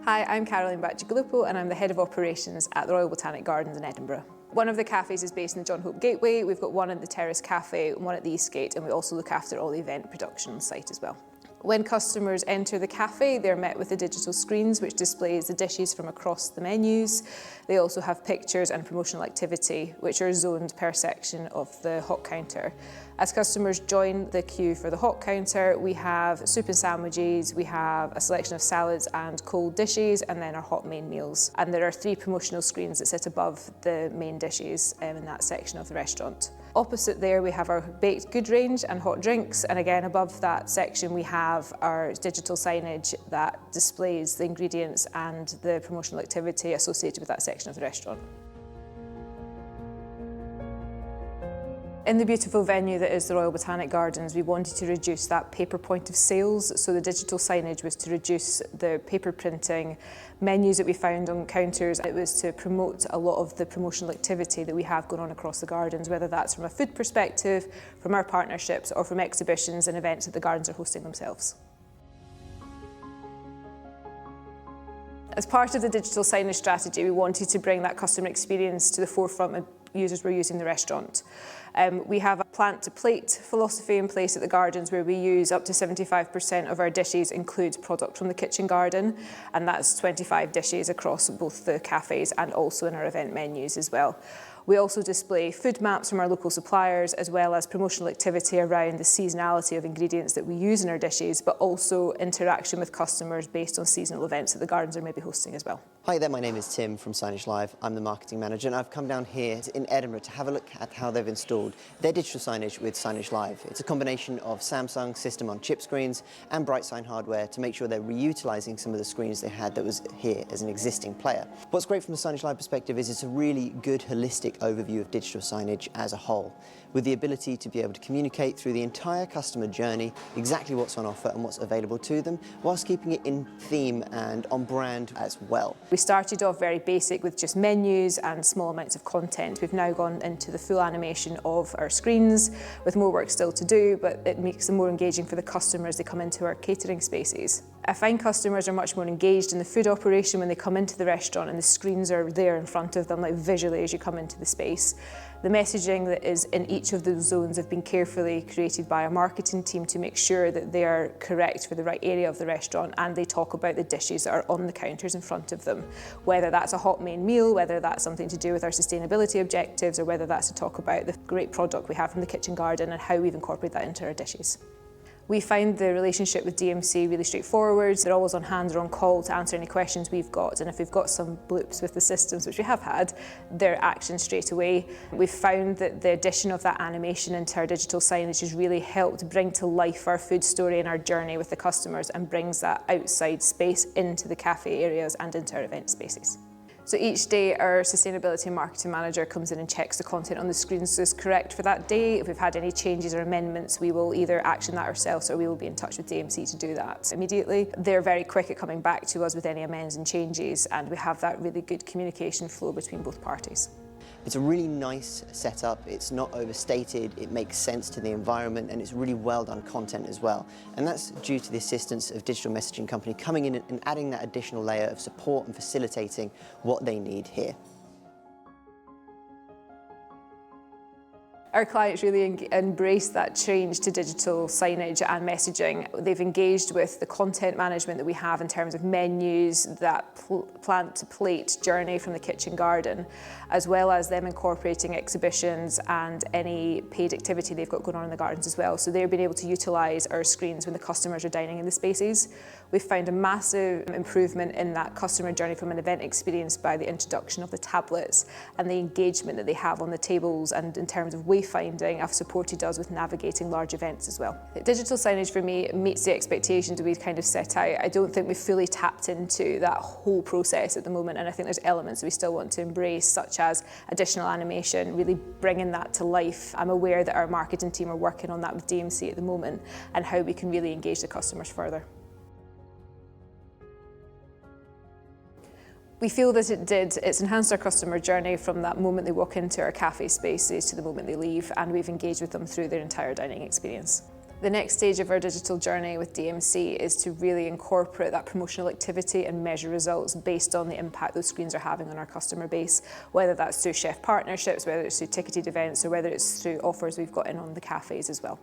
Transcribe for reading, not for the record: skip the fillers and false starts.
Hi, I'm Caroline Bacigalupo and I'm the Head of Operations at the Royal Botanic Gardens in Edinburgh. One of the cafes is based in the John Hope Gateway, we've got one at the Terrace Cafe, one at the Eastgate, and we also look after all the event production on site as well. When customers enter the cafe, they're met with the digital screens which displays the dishes from across the menus. They also have pictures and promotional activity which are zoned per section of the hot counter. As customers join the queue for the hot counter, we have soup and sandwiches, we have a selection of salads and cold dishes, and then our hot main meals. And there are 3 promotional screens that sit above the main dishes in that section of the restaurant. Opposite there we have our baked good range and hot drinks, and again above that section we have our digital signage that displays the ingredients and the promotional activity associated with that section of the restaurant. In the beautiful venue that is the Royal Botanic Gardens, we wanted to reduce that paper point of sales, so the digital signage was to reduce the paper printing menus that we found on counters. It was to promote a lot of the promotional activity that we have going on across the gardens, whether that's from a food perspective, from our partnerships, or from exhibitions and events that the gardens are hosting themselves. As part of the digital signage strategy, we wanted to bring that customer experience to the forefront when users were using the restaurant. We have a plant to plate philosophy in place at the gardens where we use up to 75% of our dishes include product from the kitchen garden, and that's 25 dishes across both the cafes and also in our event menus as well. We also display food maps from our local suppliers as well as promotional activity around the seasonality of ingredients that we use in our dishes, but also interaction with customers based on seasonal events that the gardens are maybe hosting as well. Hi there, my name is Tim from Signagelive. I'm the marketing manager and I've come down here in Edinburgh to have a look at how they've installed their digital signage with Signagelive. It's a combination of Samsung system on chip screens and bright sign hardware to make sure they're reutilising some of the screens they had that was here as an existing player. What's great from the Signagelive perspective is it's a really good holistic overview of digital signage as a whole, with the ability to be able to communicate through the entire customer journey exactly what's on offer and what's available to them, whilst keeping it in theme and on brand as well. We started off very basic with just menus and small amounts of content. We've now gone into the full animation of our screens with more work still to do, but it makes them more engaging for the customers as they come into our catering spaces. I find customers are much more engaged in the food operation when they come into the restaurant and the screens are there in front of them, like visually as you come into the space. The messaging that is in each of those zones have been carefully created by our marketing team to make sure that they are correct for the right area of the restaurant, and they talk about the dishes that are on the counters in front of them. Whether that's a hot main meal, whether that's something to do with our sustainability objectives, or whether that's to talk about the great product we have from the kitchen garden and how we've incorporated that into our dishes. We find the relationship with DMC really straightforward. They're always on hand or on call to answer any questions we've got, and if we've got some bloops with the systems, which we have had, they're action straight away. We've found that the addition of that animation into our digital signage has really helped bring to life our food story and our journey with the customers, and brings that outside space into the cafe areas and into our event spaces. So each day our sustainability and marketing manager comes in and checks the content on the screens is correct for that day. If we've had any changes or amendments, we will either action that ourselves or we will be in touch with DMC to do that immediately. They're very quick at coming back to us with any amends and changes, and we have that really good communication flow between both parties. It's a really nice setup, it's not overstated, it makes sense to the environment, and it's really well done content as well. And that's due to the assistance of digital messaging company coming in and adding that additional layer of support and facilitating what they need here. Our clients really embrace that change to digital signage and messaging. They've engaged with the content management that we have in terms of menus, that plant to plate journey from the kitchen garden, as well as them incorporating exhibitions and any paid activity they've got going on in the gardens as well. So they've been able to utilise our screens when the customers are dining in the spaces. We've found a massive improvement in that customer journey from an event experience by the introduction of the tablets and the engagement that they have on the tables, and in terms of wayfinding have supported us with navigating large events as well. Digital signage for me meets the expectations that we've kind of set out. I don't think we've fully tapped into that whole process at the moment, and I think there's elements that we still want to embrace, such as additional animation, really bringing that to life. I'm aware that our marketing team are working on that with DMC at the moment, and how we can really engage the customers further. We feel that it's enhanced our customer journey from that moment they walk into our cafe spaces to the moment they leave, and we've engaged with them through their entire dining experience. The next stage of our digital journey with DMC is to really incorporate that promotional activity and measure results based on the impact those screens are having on our customer base, whether that's through chef partnerships, whether it's through ticketed events, or whether it's through offers we've got in on the cafes as well.